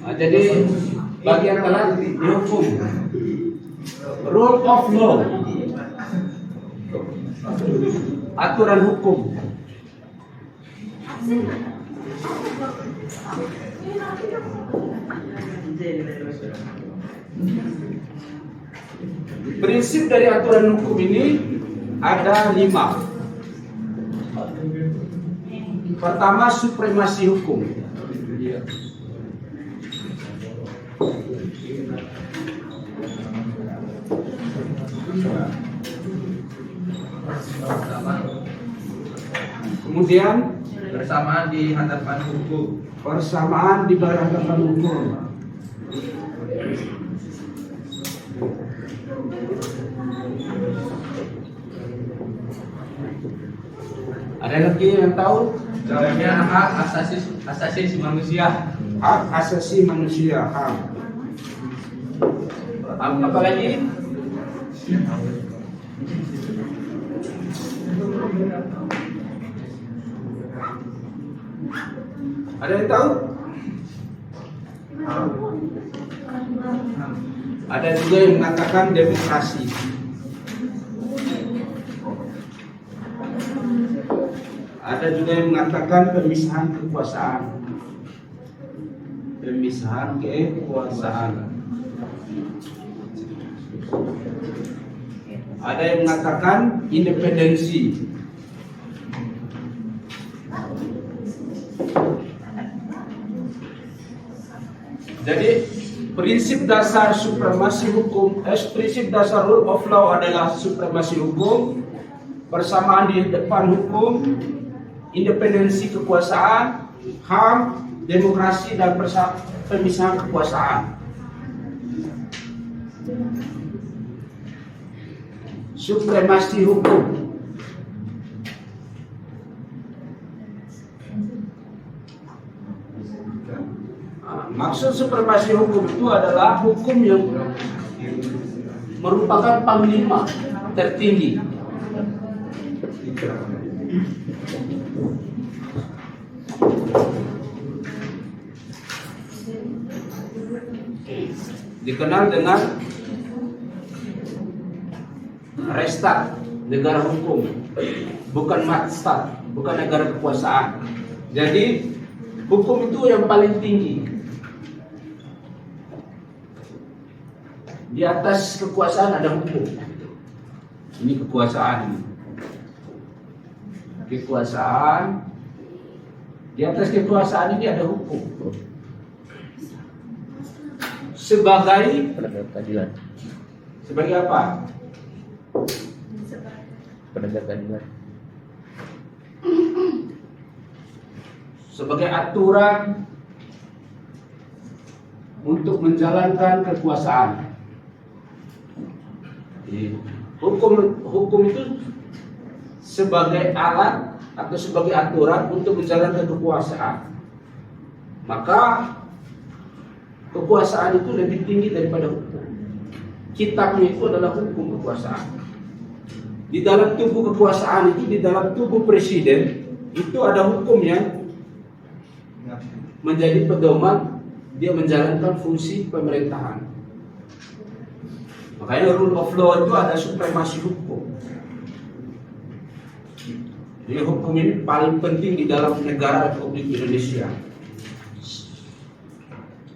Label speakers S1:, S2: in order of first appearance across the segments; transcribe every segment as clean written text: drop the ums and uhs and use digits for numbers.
S1: Nah, jadi bagian telah dihukum. Rule of law, aturan hukum. Prinsip dari aturan hukum ini ada 5. Pertama, supremasi hukum. Kemudian
S2: bersamaan di hadapan hukum.
S1: Persamaan di hadapan hukum. Ada lagi yang tahu?
S2: Dalamnya hak asasi manusia.
S1: Hak asasi manusia. Hak. Apa lagi? Ada yang tahu? Ada juga yang mengatakan demokrasi. Ada juga yang mengatakan pemisahan kekuasaan. Pemisahan kekuasaan. Ada yang mengatakan independensi. Jadi prinsip dasar supremasi hukum, prinsip dasar rule of law adalah supremasi hukum, persamaan di depan hukum, independensi kekuasaan, HAM, demokrasi dan pemisahan kekuasaan. Supremasi hukum. Maksud supremasi hukum itu adalah hukum yang merupakan panglima tertinggi. Dikenal dengan restat, negara hukum, bukan matstat, bukan negara kekuasaan. Jadi hukum itu yang paling tinggi. Di atas kekuasaan ada hukum. Ini kekuasaan. Kekuasaan. Di atas kekuasaan ini ada hukum. Sebagai
S3: penegak keadilan.
S1: Sebagai apa?
S3: Penegak keadilan.
S1: Sebagai aturan untuk menjalankan kekuasaan. Hukum itu sebagai alat atau sebagai aturan untuk menjalankan kekuasaan. Maka kekuasaan itu lebih tinggi daripada hukum. Kitabnya itu adalah hukum kekuasaan. Di dalam tubuh kekuasaan itu, di dalam tubuh presiden itu ada hukum yang menjadi pedoman dia menjalankan fungsi pemerintahan. Makanya rule of law itu ada supremasi hukum. Jadi hukum ini paling penting di dalam negara Republik Indonesia.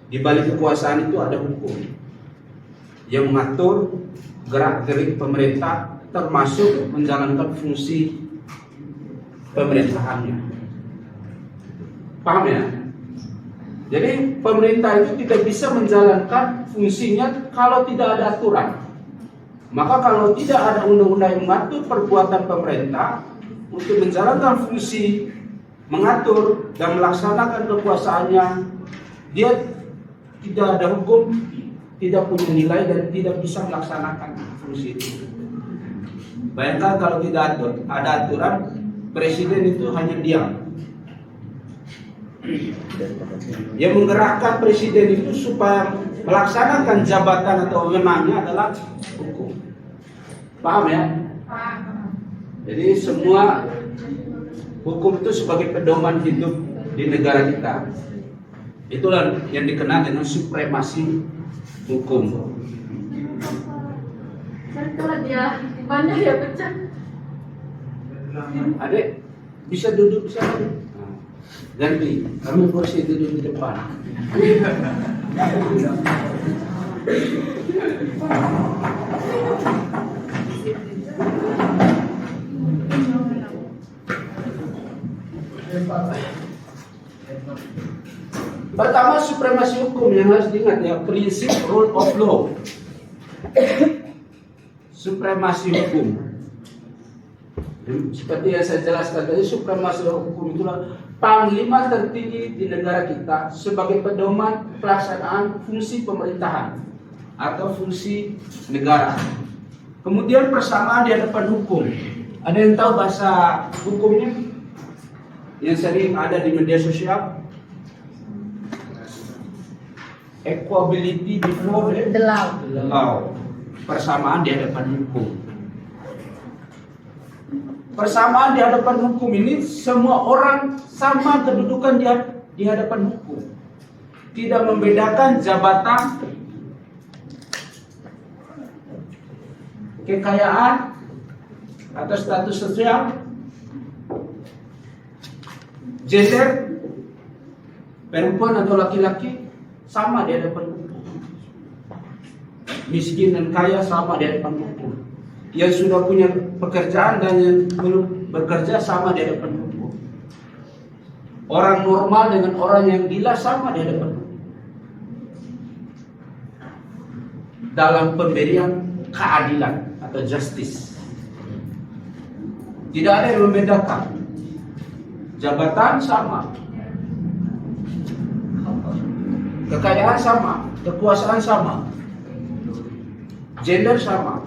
S1: Di balik kekuasaan itu ada hukum yang mengatur gerak-gerik pemerintah, termasuk menjalankan fungsi pemerintahannya. Paham ya? Jadi pemerintah itu tidak bisa menjalankan fungsinya kalau tidak ada aturan. Maka kalau tidak ada undang-undang yang mengatur perbuatan pemerintah untuk menjalankan fungsi mengatur dan melaksanakan kekuasaannya, dia tidak ada hukum, tidak punya nilai dan tidak bisa melaksanakan fungsi itu. Bayangkan kalau tidak ada aturan, presiden itu hanya diam. Yang menggerakkan presiden itu supaya melaksanakan jabatan atau wewenangnya adalah hukum. Paham ya? Jadi semua hukum itu sebagai pedoman hidup di negara kita. Itulah yang dikenal dengan supremasi hukum.
S3: Kalau dia banyak ya pecah.
S1: Adek bisa duduk di sana. Nah, ganti, kamu kursi duduk di depan. Pertama, supremasi hukum yang harus diingat ya, prinsip rule of law. Supremasi hukum. Seperti yang saya jelaskan tadi, supremasi hukum itulah panglima tertinggi di negara kita sebagai pedoman pelaksanaan fungsi pemerintahan atau fungsi negara. Kemudian persamaan di hadapan hukum. Ada yang tahu bahasa hukumnya? Yang sering ada di media sosial? Equality before the law. Persamaan di hadapan hukum. Persamaan di hadapan hukum ini semua orang sama kedudukan di hadapan hukum. Tidak membedakan jabatan, kekayaan, atau status sosial, gender, perempuan atau laki-laki, sama di hadapan hukum. Miskin dan kaya sama di hadapan hukum. Yang sudah punya pekerjaan dan yang belum bekerja sama di hadapan hukum. Orang normal dengan orang yang gila sama di hadapan hukum. Dalam pemberian keadilan atau justice. Tidak ada yang membedakan. Jabatan sama, kekayaan sama, kekuasaan sama, gender sama.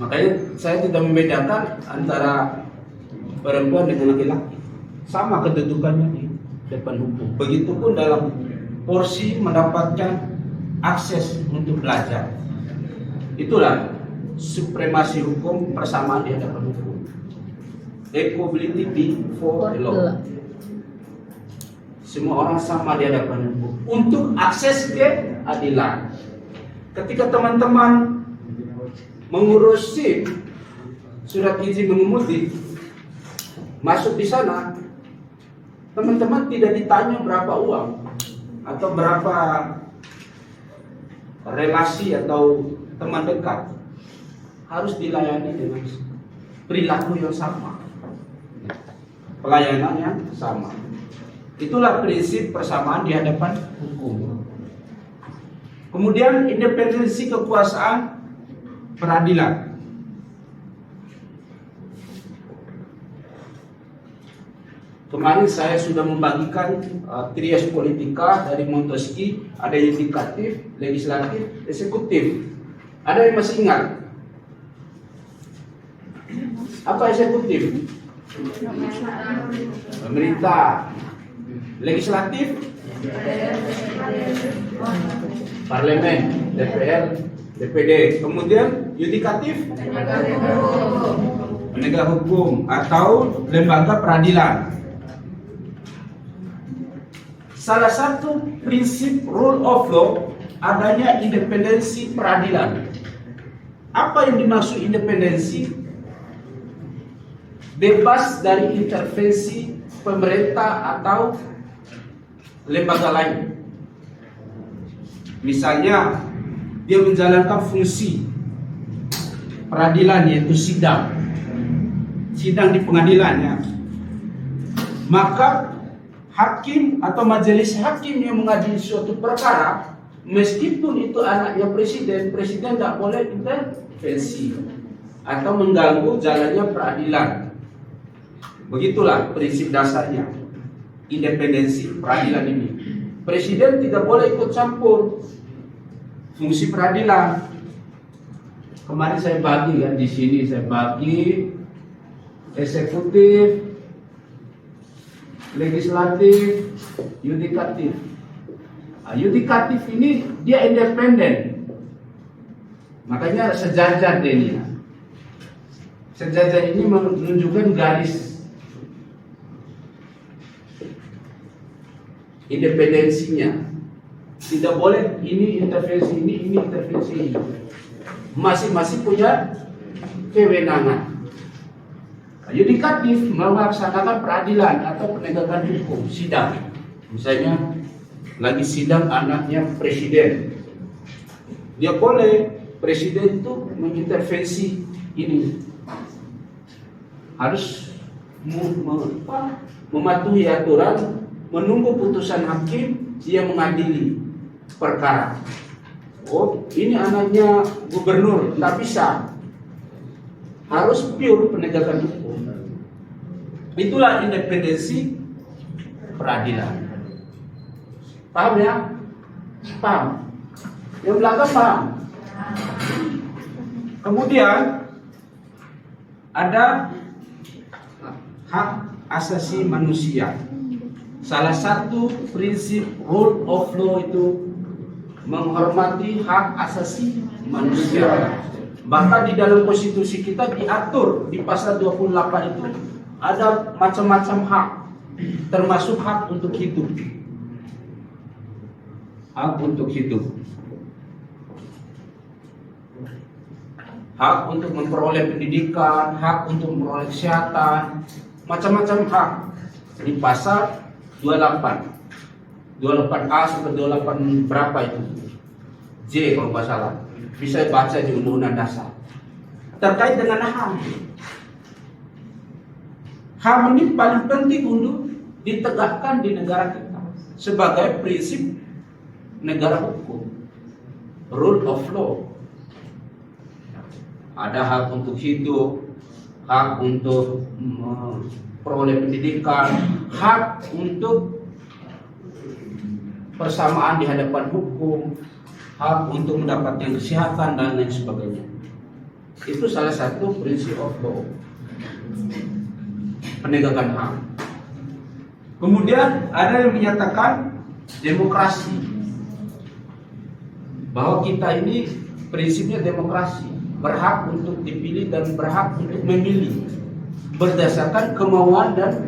S1: Makanya saya tidak membedakan antara perempuan dengan laki-laki. Sama kedudukannya di depan hukum. Begitupun dalam porsi mendapatkan akses untuk belajar. Itulah supremasi hukum, persamaan di hadapan hukum. Equality before the law. Semua orang sama di hadapan hukum untuk akses ke keadilan. Ketika teman-teman mengurus SIM, surat izin mengemudi, masuk di sana, teman-teman tidak ditanya berapa uang atau berapa relasi atau teman dekat, harus dilayani dengan perilaku yang sama, pelayanan yang sama. Itulah prinsip persamaan di hadapan hukum. Kemudian independensi kekuasaan peradilan. Kemarin saya sudah membagikan trias politika dari Montesquieu, ada yudikatif, legislatif, eksekutif. Ada yang masih ingat? Apa eksekutif? Pemerintah. Legislatif? Parlemen, DPR, DPD. Kemudian yudikatif? Penegak hukum atau lembaga peradilan. Salah satu prinsip rule of law adanya independensi peradilan. Apa yang dimaksud independensi? Bebas dari intervensi pemerintah atau lembaga lain. Misalnya dia menjalankan fungsi peradilan, yaitu sidang di pengadilannya, maka hakim atau majelis hakim yang mengadili suatu perkara, meskipun itu anaknya presiden tidak boleh intervensi atau mengganggu jalannya peradilan. Begitulah prinsip dasarnya independensi peradilan ini. Presiden tidak boleh ikut campur fungsi peradilan. Kemarin saya bagi kan, di sini saya bagi eksekutif, legislatif, yudikatif. Nah, yudikatif ini dia independen, makanya sejajar dia ini. Sejajar ini menunjukkan garis. independensinya. Tidak boleh ini intervensi ini intervensi ini. Masing-masing punya kewenangan. Yudikatif melaksanakan peradilan atau penegakan hukum, sidang. Misalnya lagi sidang anaknya presiden, dia boleh presiden itu mengintervensi ini, harus mematuhi aturan, menunggu putusan hakim yang mengadili perkara. Oh, ini anaknya gubernur, nggak bisa, harus pure penegakan hukum. Itulah independensi peradilan. Paham ya? Paham. Yang belakang paham. Kemudian ada hak asasi manusia. Salah satu prinsip rule of law itu menghormati hak asasi manusia. Bahkan di dalam konstitusi kita diatur di pasal 28 itu ada macam-macam hak, termasuk hak untuk hidup. Hak untuk hidup, hak untuk memperoleh pendidikan, hak untuk memperoleh kesehatan, macam-macam hak di pasal 28A sampai 28 berapa itu, J kalau nggak salah, bisa baca di Undang-Undang Dasar terkait dengan HAM. HAM ini paling penting untuk ditegakkan di negara kita sebagai prinsip negara hukum, rule of law. Ada hak untuk hidup, hak untuk memperoleh pendidikan, hak untuk persamaan di hadapan hukum, hak untuk mendapatkan kesehatan dan lain sebagainya. Itu salah satu prinsip of law, penegakan HAM. Kemudian ada yang menyatakan demokrasi, bahwa kita ini prinsipnya demokrasi, berhak untuk dipilih dan berhak untuk memilih berdasarkan kemauan dan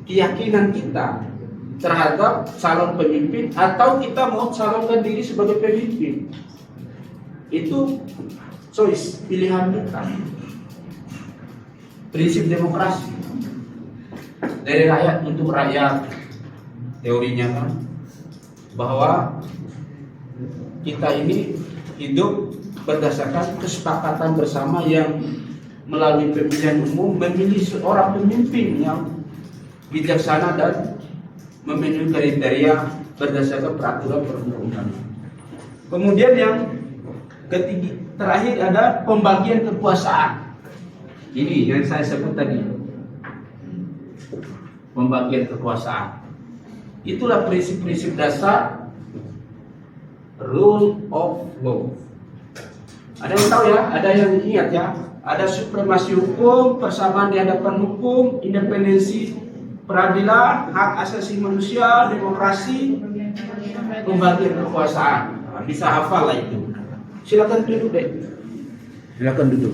S1: keyakinan kita terhadap calon pemimpin, atau kita mau calonkan diri sebagai pemimpin. Itu choice, pilihan kita. Prinsip demokrasi dari rakyat untuk rakyat, teorinya kan, bahwa kita ini hidup berdasarkan kesepakatan bersama yang melalui pemilihan umum memilih seorang pemimpin yang bijaksana dan memenuhi kriteria berdasarkan peraturan perundang-undangan. Kemudian yang ketiga, terakhir ada pembagian kekuasaan. Ini yang saya sebut tadi, pembagian kekuasaan. Itulah prinsip-prinsip dasar rule of law. Ada yang tahu ya? Ada yang ingat ya? Ada supremasi hukum, persamaan di hadapan hukum, independensi peradilan, hak asasi manusia, demokrasi, pembagian kekuasaan. Nah, bisa hafal lah itu. Silakan duduk deh. Silakan duduk.